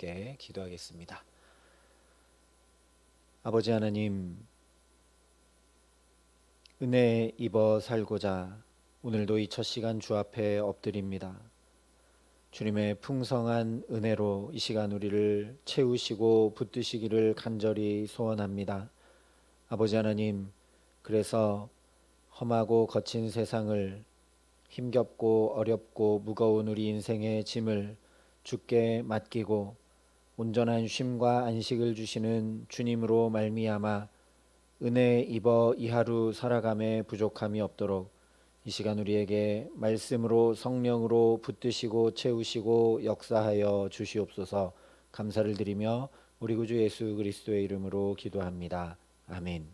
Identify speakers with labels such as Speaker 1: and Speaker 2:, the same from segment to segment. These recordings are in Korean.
Speaker 1: 함께 기도하겠습니다. 아버지 하나님, 은혜 입어 살고자 오늘도 이 첫 시간 주 앞에 엎드립니다. 주님의 풍성한 은혜로 이 시간 우리를 채우시고 붙드시기를 간절히 소원합니다. 아버지 하나님, 그래서 험하고 거친 세상을, 힘겹고 어렵고 무거운 우리 인생의 짐을 주께 맡기고 온전한 쉼과 안식을 주시는 주님으로 말미암아 은혜 입어 이 하루 살아감에 부족함이 없도록 이 시간 우리에게 말씀으로 성령으로 붙드시고 채우시고 역사하여 주시옵소서. 감사를 드리며 우리 구주 예수 그리스도의 이름으로 기도합니다. 아멘.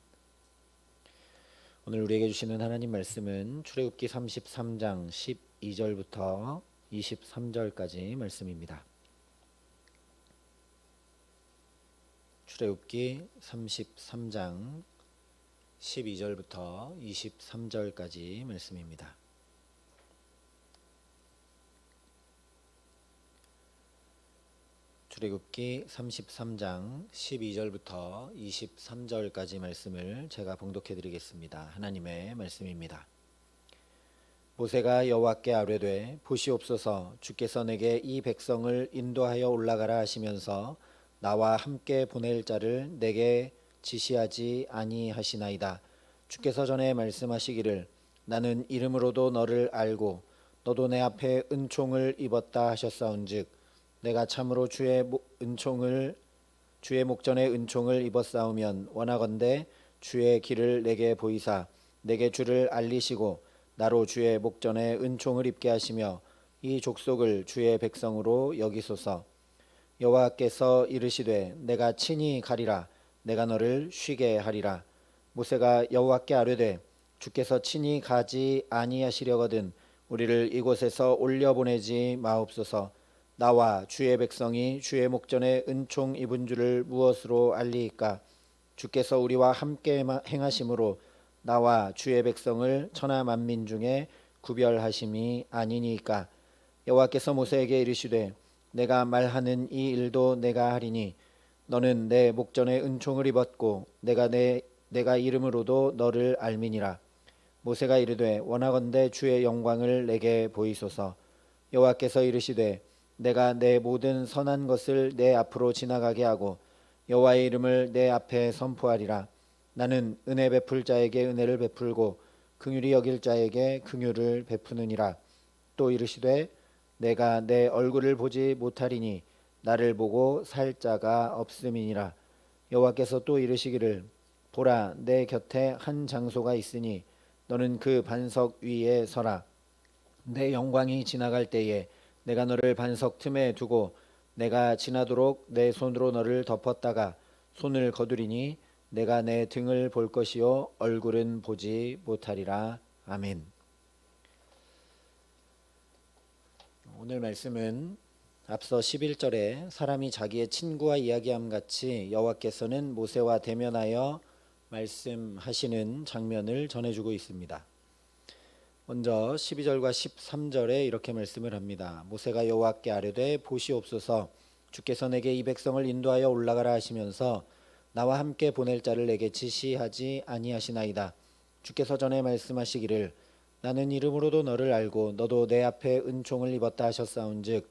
Speaker 1: 오늘 우리에게 주시는 하나님 말씀은 출애굽기 33장 12절부터 23절까지 말씀입니다. 출애굽기 33장 12절부터 23절까지 말씀입니다. 출애굽기 33장 12절부터 23절까지 말씀을 제가 봉독해 드리겠습니다. 하나님의 말씀입니다. 모세가 여호와께 아뢰되 보시옵소서, 주께서 내게 이 백성을 인도하여 올라가라 하시면서 나와 함께 보낼 자를 내게 지시하지 아니하시나이다. 주께서 전에 말씀하시기를 나는 이름으로도 너를 알고 너도 내 앞에 은총을 입었다 하셨사온즉 내가 참으로 주의 목전에 은총을 입었사오면 원하건대 주의 길을 내게 보이사 내게 주를 알리시고 나로 주의 목전에 은총을 입게 하시며 이 족속을 주의 백성으로 여기소서. 여호와께서 이르시되 내가 친히 가리라. 내가 너를 쉬게 하리라. 모세가 여호와께 아뢰되 주께서 친히 가지 아니하시려거든 우리를 이곳에서 올려보내지 마옵소서. 나와 주의 백성이 주의 목전에 은총 입은 줄을 무엇으로 알리이까? 주께서 우리와 함께 행하심으로 나와 주의 백성을 천하 만민 중에 구별하심이 아니니까. 여호와께서 모세에게 이르시되 내가 말하는 이 일도 내가 하리니 너는 내 목전에 은총을 입었고 내가 이름으로도 너를 알미니라. 모세가 이르되 원하건대 주의 영광을 내게 보이소서. 여호와께서 이르시되 내가 내 모든 선한 것을 내 앞으로 지나가게 하고 여호와의 이름을 내 앞에 선포하리라. 나는 은혜 베풀 자에게 은혜를 베풀고 긍휼히 여길 자에게 긍휼을 베푸느니라. 또 이르시되 내가 내 얼굴을 보지 못하리니 나를 보고 살 자가 없음이니라. 여호와께서 또 이르시기를 보라, 내 곁에 한 장소가 있으니 너는 그 반석 위에 서라. 내 영광이 지나갈 때에 내가 너를 반석 틈에 두고 내가 지나도록 내 손으로 너를 덮었다가 손을 거두리니 내가 내 등을 볼 것이요 얼굴은 보지 못하리라. 아멘. 오늘 말씀은 앞서 11절에 사람이 자기의 친구와 이야기함 같이 여호와께서는 모세와 대면하여 말씀하시는 장면을 전해주고 있습니다. 먼저 12절과 13절에 이렇게 말씀을 합니다. 모세가 여호와께 아뢰되 보시옵소서, 주께서 내게 이 백성을 인도하여 올라가라 하시면서 나와 함께 보낼 자를 내게 지시하지 아니하시나이다. 주께서 전에 말씀하시기를 나는 이름으로도 너를 알고 너도 내 앞에 은총을 입었다 하셨사온즉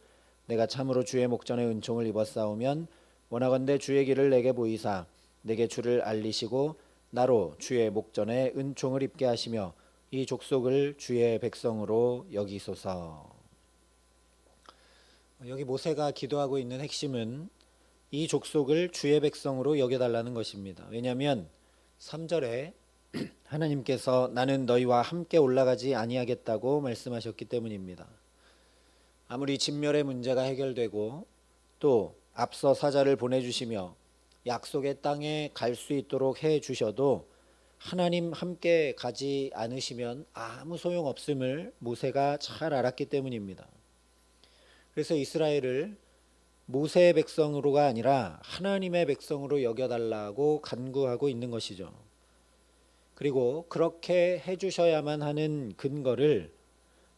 Speaker 1: 내가 참으로 주의 목전에 은총을 입었사오면 원하건대 주의 길을 내게 보이사 내게 주를 알리시고 나로 주의 목전에 은총을 입게 하시며 이 족속을 주의 백성으로 여기소서. 여기 모세가 기도하고 있는 핵심은 이 족속을 주의 백성으로 여겨달라는 것입니다. 왜냐하면 3절에 하나님께서 나는 너희와 함께 올라가지 아니하겠다고 말씀하셨기 때문입니다. 아무리 진멸의 문제가 해결되고 또 앞서 사자를 보내주시며 약속의 땅에 갈 수 있도록 해주셔도 하나님 함께 가지 않으시면 아무 소용없음을 모세가 잘 알았기 때문입니다. 그래서 이스라엘을 모세의 백성으로가 아니라 하나님의 백성으로 여겨달라고 간구하고 있는 것이죠. 그리고 그렇게 해주셔야만 하는 근거를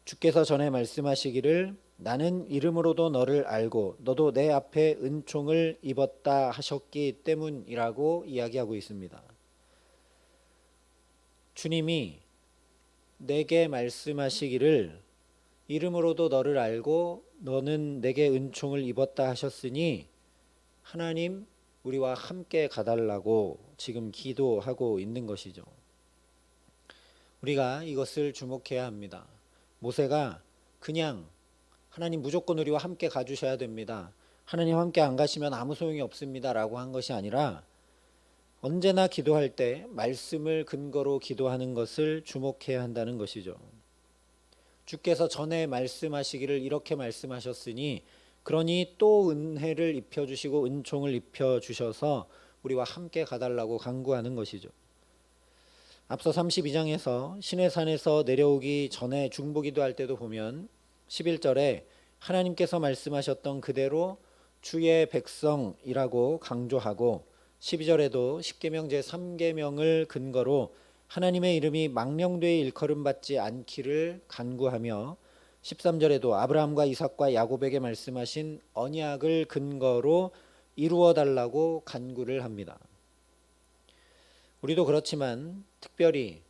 Speaker 1: 주께서 전에 말씀하시기를 나는 이름으로도 너를 알고 너도 내 앞에 은총을 입었다 하셨기 때문이라고 이야기하고 있습니다. 주님이 내게 말씀하시기를 이름으로도 너를 알고 너는 내게 은총을 입었다 하셨으니 하나님 우리와 함께 가달라고 지금 기도하고 있는 것이죠. 우리가 이것을 주목해야 합니다. 모세가 그냥 하나님 무조건 우리와 함께 가주셔야 됩니다. 하나님 함께 안 가시면 아무 소용이 없습니다 라고 한 것이 아니라 언제나 기도할 때 말씀을 근거로 기도하는 것을 주목해야 한다는 것이죠. 주께서 전에 말씀하시기를 이렇게 말씀하셨으니 그러니 또 은혜를 입혀주시고 은총을 입혀주셔서 우리와 함께 가달라고 간구하는 것이죠. 앞서 32장에서 시내산에서 내려오기 전에 중보기도할 때도 보면 11절에 하나님께서 말씀하셨던 그대로 주의 백성이라고 강조하고 12절에도 십계명 제3계명을 근거로 하나님의 이름이 망령되이 일컬음받지 않기를 간구하며 13절에도 아브라함과 이삭과 야곱에게 말씀하신 언약을 근거로 이루어 달라고 간구를 합니다. 우리도 그렇지만 특별히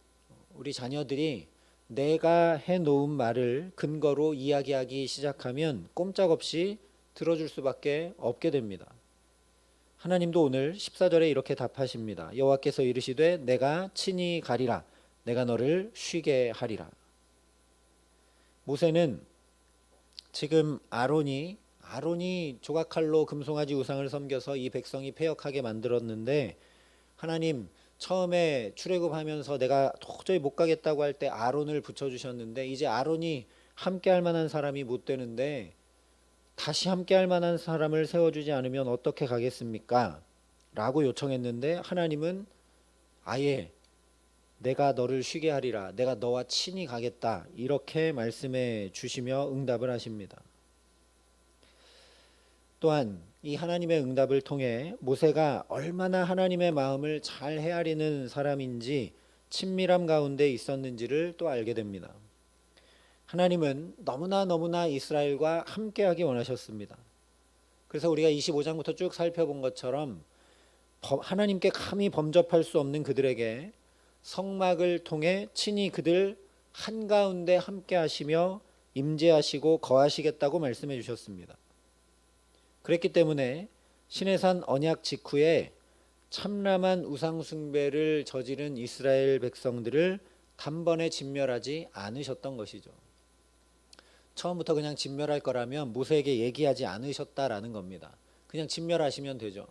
Speaker 1: 우리 자녀들이 내가 해놓은 말을 근거로 이야기하기 시작하면 꼼짝없이 들어줄 수밖에 없게 됩니다. 하나님도 오늘 14절에 이렇게 답하십니다. 여호와께서 이르시되 내가 친히 가리라 내가 너를 쉬게 하리라. 모세는 지금 아론이 조각칼로 금송아지 우상을 섬겨서 이 백성이 패역하게 만들었는데 하나님 처음에 출애굽하면서 내가 도저히 못 가겠다고 할 때 아론을 붙여주셨는데 이제 아론이 함께 할 만한 사람이 못 되는데 다시 함께 할 만한 사람을 세워주지 않으면 어떻게 가겠습니까? 라고 요청했는데 하나님은 아예 내가 너를 쉬게 하리라 내가 너와 친히 가겠다 이렇게 말씀해 주시며 응답을 하십니다. 또한 이 하나님의 응답을 통해 모세가 얼마나 하나님의 마음을 잘 헤아리는 사람인지 친밀함 가운데 있었는지를 또 알게 됩니다. 하나님은 너무나 이스라엘과 함께하기 원하셨습니다. 그래서 우리가 25장부터 쭉 살펴본 것처럼 하나님께 감히 범접할 수 없는 그들에게 성막을 통해 친히 그들 한가운데 함께 하시며 임재하시고 거하시겠다고 말씀해 주셨습니다. 그랬기 때문에 시내산 언약 직후에 참람한 우상 숭배를 저지른 이스라엘 백성들을 단번에 진멸하지 않으셨던 것이죠. 처음부터 그냥 진멸할 거라면 모세에게 얘기하지 않으셨다라는 겁니다. 그냥 진멸하시면 되죠.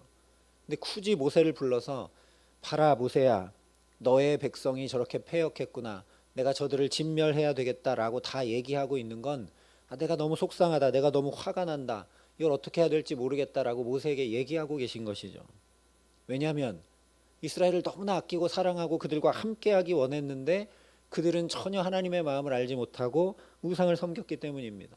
Speaker 1: 근데 굳이 모세를 불러서 봐라 모세야 너의 백성이 저렇게 패역했구나 내가 저들을 진멸해야 되겠다라고 다 얘기하고 있는 건 내가 너무 속상하다 내가 너무 화가 난다 이걸 어떻게 해야 될지 모르겠다라고 모세에게 얘기하고 계신 것이죠. 왜냐하면 이스라엘을 너무나 아끼고 사랑하고 그들과 함께하기 원했는데 그들은 전혀 하나님의 마음을 알지 못하고 우상을 섬겼기 때문입니다.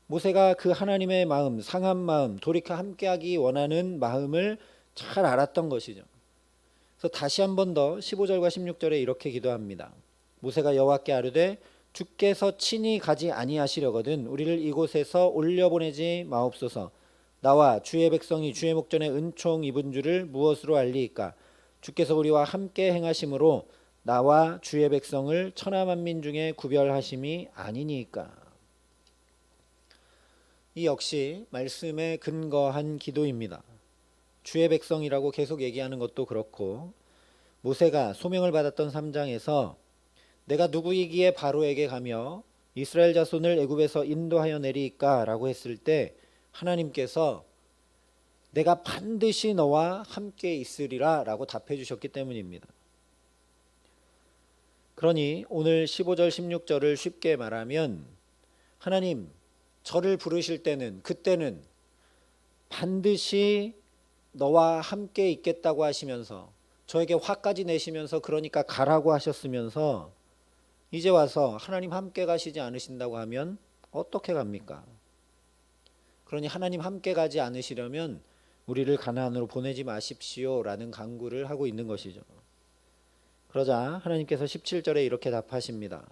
Speaker 1: 모세가 그 하나님의 마음, 상한 마음, 돌이켜 함께하기 원하는 마음을 잘 알았던 것이죠. 그래서 다시 한 번 더 15절과 16절에 이렇게 기도합니다. 모세가 여호와께 아뢰되 주께서 친히 가지 아니하시려거든 우리를 이곳에서 올려보내지 마옵소서. 나와 주의 백성이 주의 목전에 은총 입은 줄을 무엇으로 알리이까? 주께서 우리와 함께 행하심으로 나와 주의 백성을 천하 만민 중에 구별하심이 아니니까. 이 역시 말씀에 근거한 기도입니다. 주의 백성이라고 계속 얘기하는 것도 그렇고 모세가 소명을 받았던 3장에서 내가 누구이기에 바로에게 가며 이스라엘 자손을 애굽에서 인도하여 내리이까 라고 했을 때 하나님께서 내가 반드시 너와 함께 있으리라 라고 답해 주셨기 때문입니다. 그러니 오늘 15절 16절을 쉽게 말하면 하나님 저를 부르실 때는 그때는 반드시 너와 함께 있겠다고 하시면서 저에게 화까지 내시면서 그러니까 가라고 하셨으면서 이제 와서 하나님 함께 가시지 않으신다고 하면 어떻게 갑니까? 그러니 하나님 함께 가지 않으시려면 우리를 가나안으로 보내지 마십시오 라는 간구를 하고 있는 것이죠. 그러자 하나님께서 17절에 이렇게 답하십니다.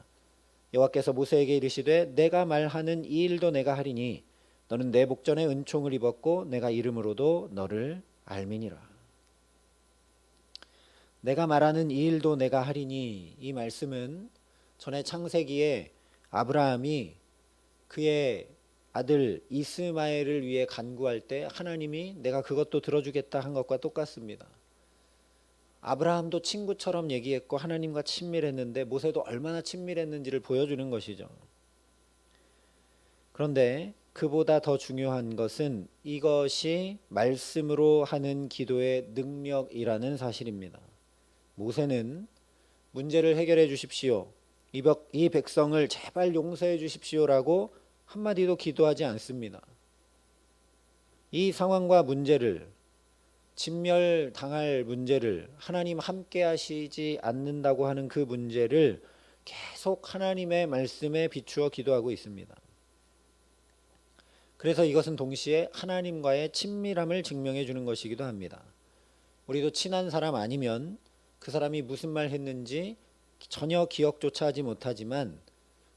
Speaker 1: 여호와께서 모세에게 이르시되 내가 말하는 이 일도 내가 하리니 너는 내 목전에 은총을 입었고 내가 이름으로도 너를 알미니라. 내가 말하는 이 일도 내가 하리니, 이 말씀은 전에 창세기에 아브라함이 그의 아들 이스마엘을 위해 간구할 때 하나님이 내가 그것도 들어주겠다 한 것과 똑같습니다. 아브라함도 친구처럼 얘기했고 하나님과 친밀했는데 모세도 얼마나 친밀했는지를 보여주는 것이죠. 그런데 그보다 더 중요한 것은 이것이 말씀으로 하는 기도의 능력이라는 사실입니다. 모세는 문제를 해결해 주십시오, 이 백성을 제발 용서해 주십시오라고 한마디도 기도하지 않습니다. 이 상황과 문제를, 진멸당할 문제를, 하나님 함께 하시지 않는다고 하는 그 문제를 계속 하나님의 말씀에 비추어 기도하고 있습니다. 그래서 이것은 동시에 하나님과의 친밀함을 증명해 주는 것이기도 합니다. 우리도 친한 사람 아니면 그 사람이 무슨 말 했는지 전혀 기억조차 하지 못하지만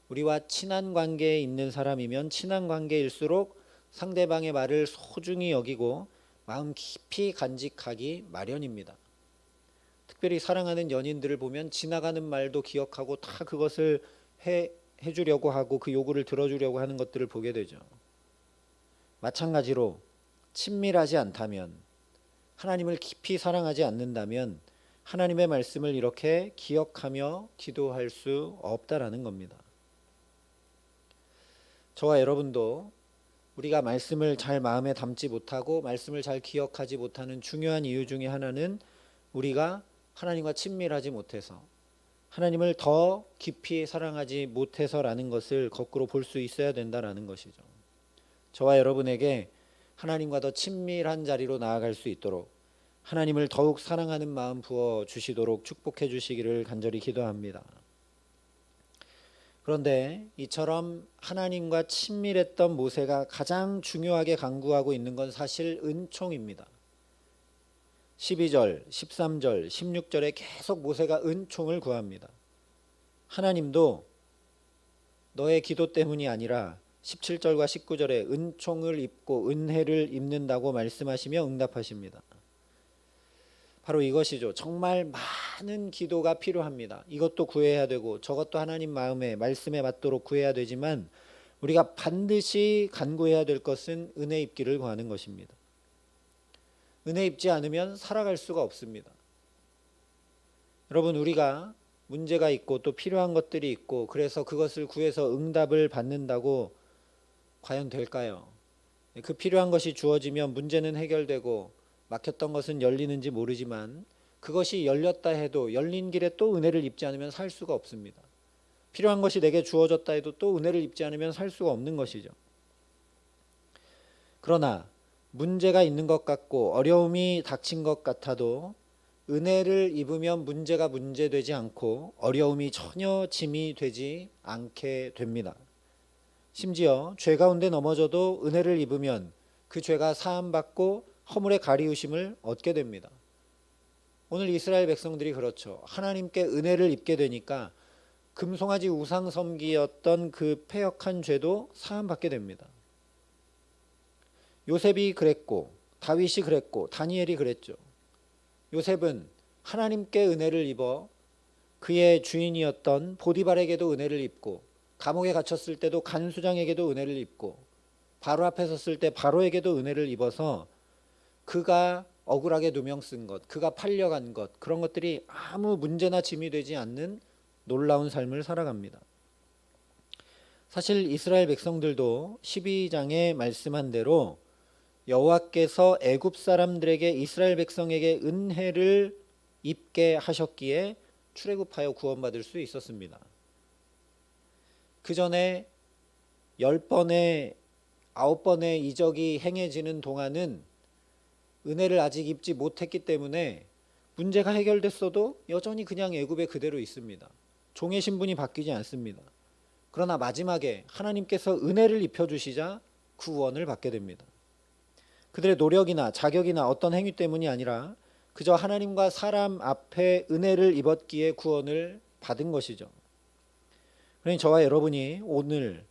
Speaker 1: 우리와 친한 관계에 있는 사람이면 친한 관계일수록 상대방의 말을 소중히 여기고 마음 깊이 간직하기 마련입니다. 특별히 사랑하는 연인들을 보면 지나가는 말도 기억하고 다 그것을 해주려고 하고 그 요구를 들어주려고 하는 것들을 보게 되죠. 마찬가지로 친밀하지 않다면, 하나님을 깊이 사랑하지 않는다면 하나님의 말씀을 이렇게 기억하며 기도할 수 없다라는 겁니다. 저와 여러분도 우리가 말씀을 잘 마음에 담지 못하고 말씀을 잘 기억하지 못하는 중요한 이유 중에 하나는 우리가 하나님과 친밀하지 못해서, 하나님을 더 깊이 사랑하지 못해서라는 것을 거꾸로 볼 수 있어야 된다라는 것이죠. 저와 여러분에게 하나님과 더 친밀한 자리로 나아갈 수 있도록 하나님을 더욱 사랑하는 마음 부어 주시도록 축복해 주시기를 간절히 기도합니다. 그런데 이처럼 하나님과 친밀했던 모세가 가장 중요하게 간구하고 있는 건 사실 은총입니다. 12절, 13절, 16절에 계속 모세가 은총을 구합니다. 하나님도 너의 기도 때문이 아니라 17절과 19절에 은총을 입고 은혜를 입는다고 말씀하시며 응답하십니다. 바로 이것이죠. 정말 많은 기도가 필요합니다. 이것도 구해야 되고 저것도 하나님 마음에 말씀에 맞도록 구해야 되지만 우리가 반드시 간구해야 될 것은 은혜 입기를 구하는 것입니다. 은혜 입지 않으면 살아갈 수가 없습니다. 여러분, 우리가 문제가 있고 또 필요한 것들이 있고 그래서 그것을 구해서 응답을 받는다고 과연 될까요? 그 필요한 것이 주어지면 문제는 해결되고 막혔던 것은 열리는지 모르지만 그것이 열렸다 해도 열린 길에 또 은혜를 입지 않으면 살 수가 없습니다. 필요한 것이 내게 주어졌다 해도 또 은혜를 입지 않으면 살 수가 없는 것이죠. 그러나 문제가 있는 것 같고 어려움이 닥친 것 같아도 은혜를 입으면 문제가 문제되지 않고 어려움이 전혀 짐이 되지 않게 됩니다. 심지어 죄 가운데 넘어져도 은혜를 입으면 그 죄가 사함받고 허물의 가리우심을 얻게 됩니다. 오늘 이스라엘 백성들이 그렇죠. 하나님께 은혜를 입게 되니까 금송아지 우상 섬기였던 그 패역한 죄도 사함받게 됩니다. 요셉이 그랬고 다윗이 그랬고 다니엘이 그랬죠. 요셉은 하나님께 은혜를 입어 그의 주인이었던 보디발에게도 은혜를 입고 감옥에 갇혔을 때도 간수장에게도 은혜를 입고 바로 앞에 섰을 때 바로에게도 은혜를 입어서 그가 억울하게 누명 쓴 것, 그가 팔려간 것, 그런 것들이 아무 문제나 짐이 되지 않는 놀라운 삶을 살아갑니다. 사실 이스라엘 백성들도 12장에 말씀한 대로 여호와께서 애굽 사람들에게 이스라엘 백성에게 은혜를 입게 하셨기에 출애굽하여 구원받을 수 있었습니다. 그 전에 10번의 9번의 이적이 행해지는 동안은 은혜를 아직 입지 못했기 때문에 문제가 해결됐어도 여전히 그냥 애굽에 그대로 있습니다. 종의 신분이 바뀌지 않습니다. 그러나 마지막에 하나님께서 은혜를 입혀주시자 구원을 받게 됩니다. 그들의 노력이나 자격이나 어떤 행위 때문이 아니라 그저 하나님과 사람 앞에 은혜를 입었기에 구원을 받은 것이죠. 그러니 저와 여러분이 오늘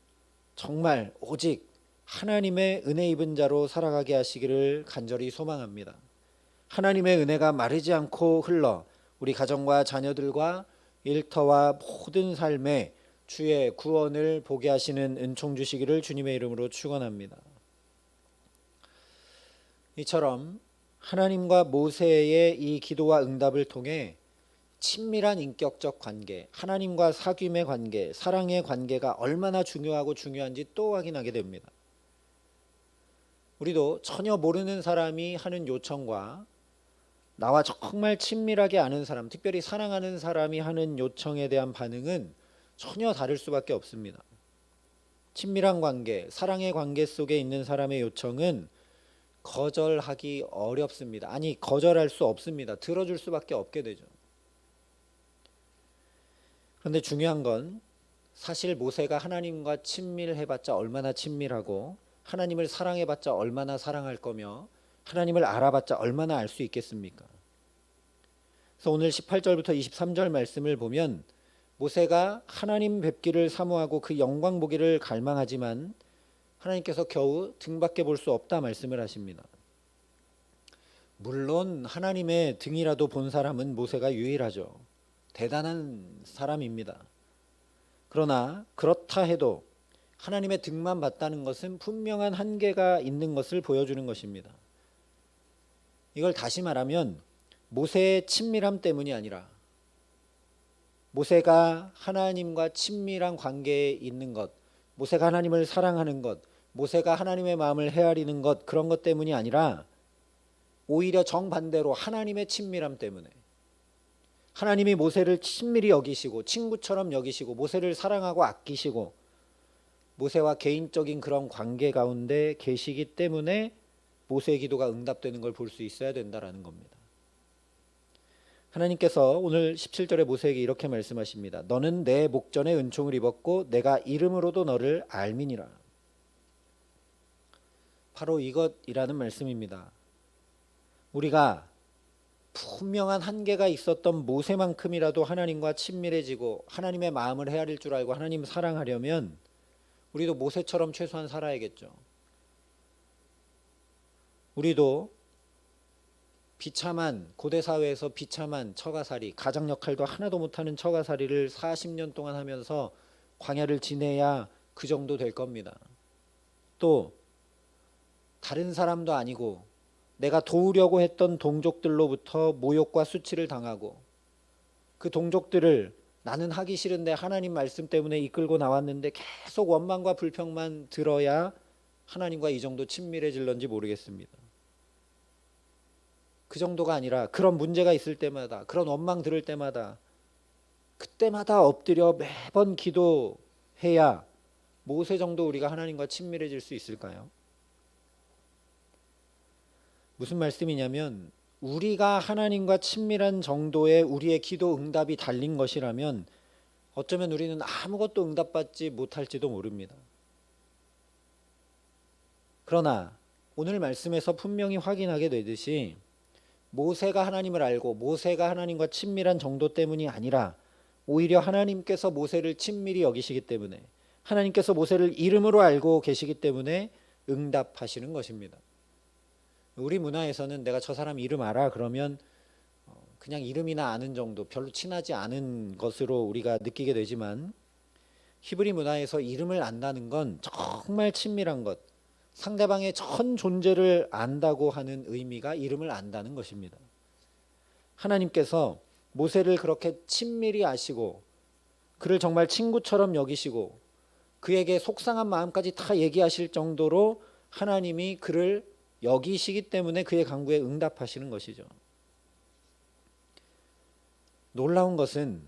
Speaker 1: 정말 오직 하나님의 은혜 입은 자로 살아가게 하시기를 간절히 소망합니다. 하나님의 은혜가 마르지 않고 흘러 우리 가정과 자녀들과 일터와 모든 삶에 주의 구원을 보게 하시는 은총 주시기를 주님의 이름으로 축원합니다. 이처럼 하나님과 모세의 이 기도와 응답을 통해 친밀한 인격적 관계, 하나님과 사귐의 관계, 사랑의 관계가 얼마나 중요하고 중요한지 또 확인하게 됩니다. 우리도 전혀 모르는 사람이 하는 요청과 나와 정말 친밀하게 아는 사람, 특별히 사랑하는 사람이 하는 요청에 대한 반응은 전혀 다를 수밖에 없습니다. 친밀한 관계, 사랑의 관계 속에 있는 사람의 요청은 거절하기 어렵습니다. 아니, 거절할 수 없습니다. 들어줄 수밖에 없게 되죠. 그런데 중요한 건 사실 모세가 하나님과 친밀해봤자 얼마나 친밀하고 하나님을 사랑해봤자 얼마나 사랑할 거며 하나님을 알아봤자 얼마나 알 수 있겠습니까? 그래서 오늘 18절부터 23절 말씀을 보면 모세가 하나님 뵙기를 사모하고 그 영광 보기를 갈망하지만 하나님께서 겨우 등밖에 볼 수 없다 말씀을 하십니다. 물론 하나님의 등이라도 본 사람은 모세가 유일하죠. 대단한 사람입니다. 그러나 그렇다 해도 하나님의 등만 봤다는 것은 분명한 한계가 있는 것을 보여주는 것입니다. 이걸 다시 말하면 모세의 친밀함 때문이 아니라 모세가 하나님과 친밀한 관계에 있는 것, 모세가 하나님을 사랑하는 것, 모세가 하나님의 마음을 헤아리는 것, 그런 것 때문이 아니라 오히려 정반대로 하나님의 친밀함 때문에 하나님이 모세를 친밀히 여기시고 친구처럼 여기시고 모세를 사랑하고 아끼시고 모세와 개인적인 그런 관계 가운데 계시기 때문에 모세의 기도가 응답되는 걸 볼 수 있어야 된다라는 겁니다. 하나님께서 오늘 17절에 모세에게 이렇게 말씀하십니다. 너는 내 목전에 은총을 입었고 내가 이름으로도 너를 알미니라. 바로 이것이라는 말씀입니다. 우리가 분명한 한계가 있었던 모세만큼이라도 하나님과 친밀해지고 하나님의 마음을 헤아릴 줄 알고 하나님 사랑하려면 우리도 모세처럼 최소한 살아야겠죠. 우리도 비참한 고대사회에서 비참한 처가살이, 가장 역할도 하나도 못하는 처가살이를 40년 동안 하면서 광야를 지내야 그 정도 될 겁니다. 또 다른 사람도 아니고 내가 도우려고 했던 동족들로부터 모욕과 수치를 당하고 그 동족들을 나는 하기 싫은데 하나님 말씀 때문에 이끌고 나왔는데 계속 원망과 불평만 들어야 하나님과 이 정도 친밀해질런지 모르겠습니다. 그 정도가 아니라 그런 문제가 있을 때마다, 그런 원망 들을 때마다 그때마다 엎드려 매번 기도해야 모세 정도 우리가 하나님과 친밀해질 수 있을까요? 무슨 말씀이냐면 우리가 하나님과 친밀한 정도의 우리의 기도 응답이 달린 것이라면 어쩌면 우리는 아무것도 응답받지 못할지도 모릅니다. 그러나 오늘 말씀에서 분명히 확인하게 되듯이 모세가 하나님을 알고 모세가 하나님과 친밀한 정도 때문이 아니라 오히려 하나님께서 모세를 친밀히 여기시기 때문에 하나님께서 모세를 이름으로 알고 계시기 때문에 응답하시는 것입니다. 우리 문화에서는 내가 저 사람 이름 알아 그러면 그냥 이름이나 아는 정도, 별로 친하지 않은 것으로 우리가 느끼게 되지만 히브리 문화에서 이름을 안다는 건 정말 친밀한 것, 상대방의 전 존재를 안다고 하는 의미가 이름을 안다는 것입니다. 하나님께서 모세를 그렇게 친밀히 아시고 그를 정말 친구처럼 여기시고 그에게 속상한 마음까지 다 얘기하실 정도로 하나님이 그를 여기시기 때문에 그의 간구에 응답하시는 것이죠. 놀라운 것은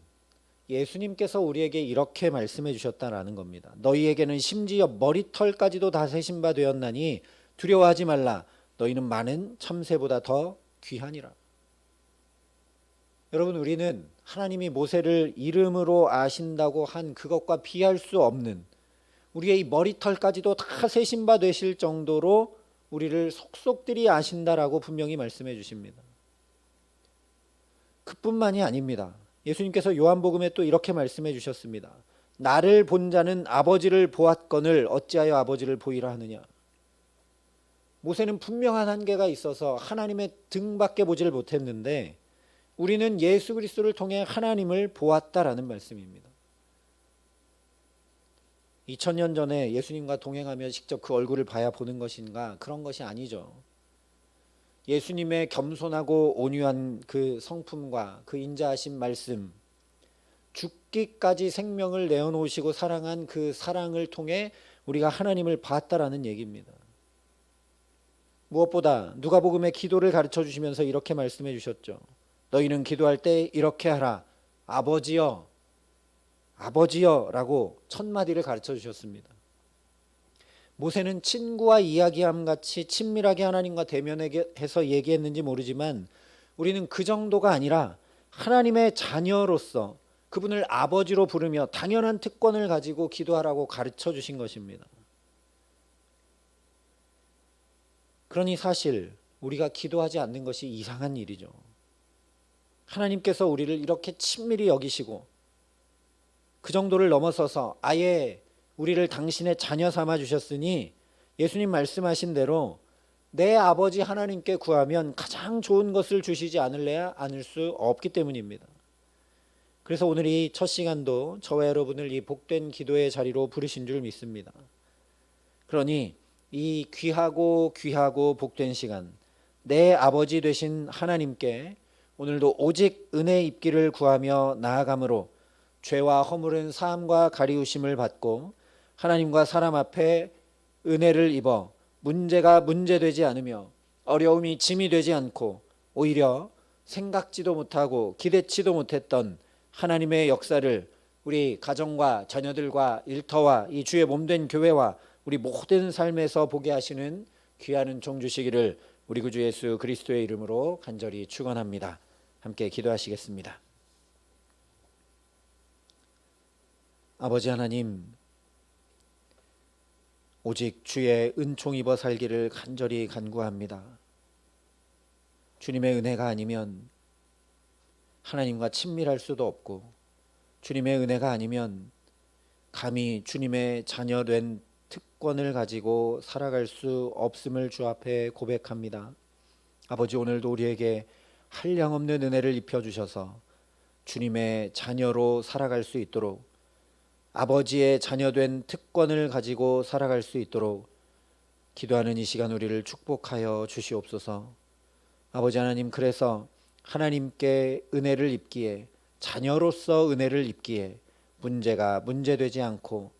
Speaker 1: 예수님께서 우리에게 이렇게 말씀해 주셨다라는 겁니다. 너희에게는 심지어 머리털까지도 다 세신 바 되었나니 두려워하지 말라. 너희는 많은 참새보다 더 귀하니라. 여러분, 우리는 하나님이 모세를 이름으로 아신다고 한 그것과 비할 수 없는 우리의 이 머리털까지도 다 세신 바 되실 정도로 우리를 속속들이 아신다라고 분명히 말씀해 주십니다. 그뿐만이 아닙니다. 예수님께서 요한복음에 또 이렇게 말씀해 주셨습니다. 나를 본 자는 아버지를 보았거늘 어찌하여 아버지를 보이라 하느냐. 모세는 분명한 한계가 있어서 하나님의 등밖에 보지를 못했는데 우리는 예수 그리스도를 통해 하나님을 보았다라는 말씀입니다. 2000년 전에 예수님과 동행하며 직접 그 얼굴을 봐야 보는 것인가? 그런 것이 아니죠. 예수님의 겸손하고 온유한 그 성품과 그 인자하신 말씀, 죽기까지 생명을 내어놓으시고 사랑한 그 사랑을 통해 우리가 하나님을 봤다라는 얘기입니다. 무엇보다 누가복음의 기도를 가르쳐 주시면서 이렇게 말씀해 주셨죠. 너희는 기도할 때 이렇게 하라. 아버지여, 아버지여 라고 첫 마디를 가르쳐 주셨습니다. 모세는 친구와 이야기함 같이 친밀하게 하나님과 대면해서 얘기했는지 모르지만 우리는 그 정도가 아니라 하나님의 자녀로서 그분을 아버지로 부르며 당연한 특권을 가지고 기도하라고 가르쳐 주신 것입니다. 그러니 사실 우리가 기도하지 않는 것이 이상한 일이죠. 하나님께서 우리를 이렇게 친밀히 여기시고 그 정도를 넘어서서 아예 우리를 당신의 자녀 삼아 주셨으니 예수님 말씀하신 대로 내 아버지 하나님께 구하면 가장 좋은 것을 주시지 않을래야 않을 수 없기 때문입니다. 그래서 오늘 이 첫 시간도 저와 여러분을 이 복된 기도의 자리로 부르신 줄 믿습니다. 그러니 이 귀하고 복된 시간, 내 아버지 되신 하나님께 오늘도 오직 은혜 입기를 구하며 나아감으로 죄와 허물은 사함과 가리우심을 받고 하나님과 사람 앞에 은혜를 입어 문제가 문제되지 않으며 어려움이 짐이 되지 않고 오히려 생각지도 못하고 기대치도 못했던 하나님의 역사를 우리 가정과 자녀들과 일터와 이 주의 몸된 교회와 우리 모든 삶에서 보게 하시는 귀한 은총 주시기를 우리 구주 예수 그리스도의 이름으로 간절히 축원합니다. 함께 기도하시겠습니다. 아버지 하나님, 오직 주의 은총 입어 살기를 간절히 간구합니다. 주님의 은혜가 아니면 하나님과 친밀할 수도 없고 주님의 은혜가 아니면 감히 주님의 자녀된 특권을 가지고 살아갈 수 없음을 주 앞에 고백합니다. 아버지, 오늘도 우리에게 한량없는 은혜를 입혀주셔서 주님의 자녀로 살아갈 수 있도록 아버지의 자녀된 특권을 가지고 살아갈 수 있도록 기도하는 이 시간 우리를 축복하여 주시옵소서. 아버지 하나님, 그래서 하나님께 은혜를 입기에, 자녀로서 은혜를 입기에 문제가 문제되지 않고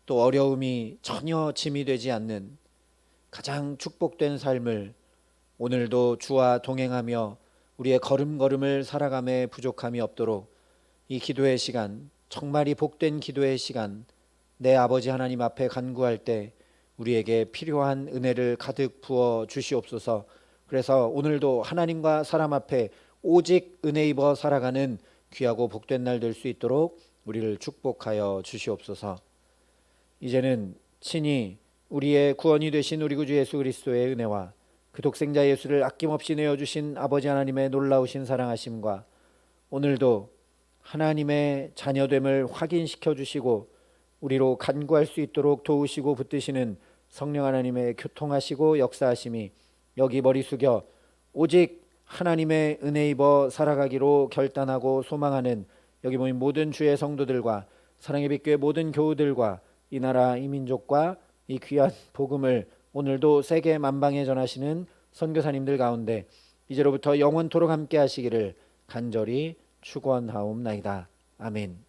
Speaker 1: 또 어려움이 전혀 짐이 되지 않는 가장 축복된 삶을 오늘도 주와 동행하며 우리의 걸음걸음을 살아감에 부족함이 없도록 이 기도의 시간, 정말이 복된 기도의 시간, 내 아버지 하나님 앞에 간구할 때 우리에게 필요한 은혜를 가득 부어 주시옵소서. 그래서 오늘도 하나님과 사람 앞에 오직 은혜 입어 살아가는 귀하고 복된 날 될 수 있도록 우리를 축복하여 주시옵소서. 이제는 친히 우리의 구원이 되신 우리 구주 예수 그리스도의 은혜와 그 독생자 예수를 아낌없이 내어주신 아버지 하나님의 놀라우신 사랑하심과 오늘도 하나님의 자녀됨을 확인시켜 주시고 우리로 간구할 수 있도록 도우시고 붙드시는 성령 하나님의 교통하시고 역사하심이 여기 머리 숙여 오직 하나님의 은혜 입어 살아가기로 결단하고 소망하는 여기 모인 모든 주의 성도들과 사랑의 빛교회 모든 교우들과 이 나라 이 민족과 이 귀한 복음을 오늘도 세계 만방에 전하시는 선교사님들 가운데 이제로부터 영원토록 함께 하시기를 간절히 축원하옵나이다. 아멘.